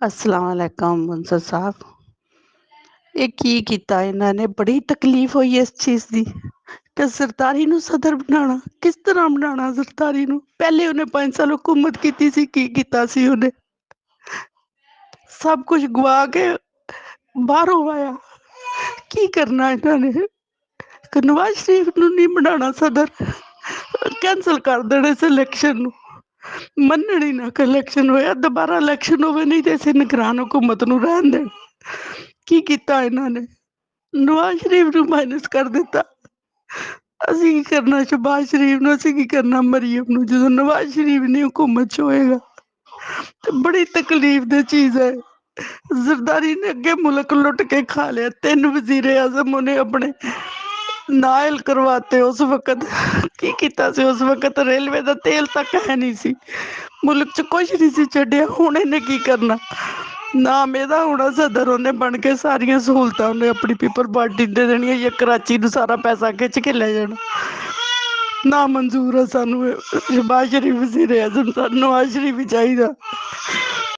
अस्सलाम वालेकुम मुंसर साहब। ये की कीता इन्हां ने, बड़ी तकलीफ होई इस चीज़ दी ते सरदारी नूं सदर बनाना किस तरह बनाना सरदारी नूं? पहले उन्हें 5 साल हुकूमत कीती सी, की कीता सी उन्हें? सब कुछ गवा के बाहरों आया, की करना इन्हां ने? नवाज शरीफ नूं नहीं बनाना सदर, कैंसल कर देने इस इलेक्शन नूं। मन्नण ही ना कि इलेक्शन होया, दोबारा इलेक्शन होवे, नहीं ते इस निगरान हुकूमत नूं रहण देण। की कीता इन्हां ने? नवाज शरीफ नूं माइनस कर दिता। ਅਸੀਂ ਕੀ ਕਰਨਾ ਸ਼हबाज शरीफ ਨੂੰ, ਅਸੀਂ ਕੀ ਕਰਨਾ ਮਰੀਮ ਨੂੰ, ਜਦੋਂ ਨਵਾਜ਼ ਸ਼ਰੀਫ ਨਹੀਂ हुकूमत 'ਚ ਹੋਏਗਾ। ਤੇ ਬੜੀ ਤਕਲੀफ ਦੀ ਚੀਜ਼ ਹੈ। ਜ਼ਰਦਾਰੀ ਨੇ ਅੱਗੇ ਮੁਲਕ ਲੁੱਟ ਕੇ ਖਾ ਲਿਆ। 3 ਵਜ਼ੀਰੇ ਆਜ਼ਮ ਉਹਨੇ ਆਪਣੇ ਨਾਇਲ ਕਰਵਾਤੇ ਉਸ ਵਕਤ। ਕੀ ਕੀਤਾ ਸੀ ਉਸ ਵਕਤ? ਰੇਲਵੇ ਦਾ ਤੇਲ ਤੱਕ ਹੈ ਨਹੀਂ ਸੀ, ਮੁਲਕ 'ਚ ਕੁਛ ਨਹੀਂ ਸੀ ਛੱਡਿਆ। ਹੁਣ ਇਹਨੇ ਕੀ ਕਰਨਾ? ਨਾਮ ਇਹਦਾ ਹੋਣਾ ਸਦਰ, ਉਹਨੇ ਬਣ ਕੇ ਸਾਰੀਆਂ ਸਹੂਲਤਾਂ ਉਹਨੇ ਆਪਣੀ ਪੀਪਲ ਪਾਰਟੀ ਦੇ ਦੇਣੀਆਂ ਜਾਂ ਕਰਾਚੀ ਨੂੰ ਸਾਰਾ ਪੈਸਾ ਖਿੱਚ ਕੇ ਲੈ ਜਾਣਾ। ਨਾ ਮਨਜ਼ੂਰ ਆ ਸਾਨੂੰ ਸ਼हबाज शरीफ वज़ीर आज़म, ਸਾਨੂੰ नवाज शरीफ ही चाहिदा।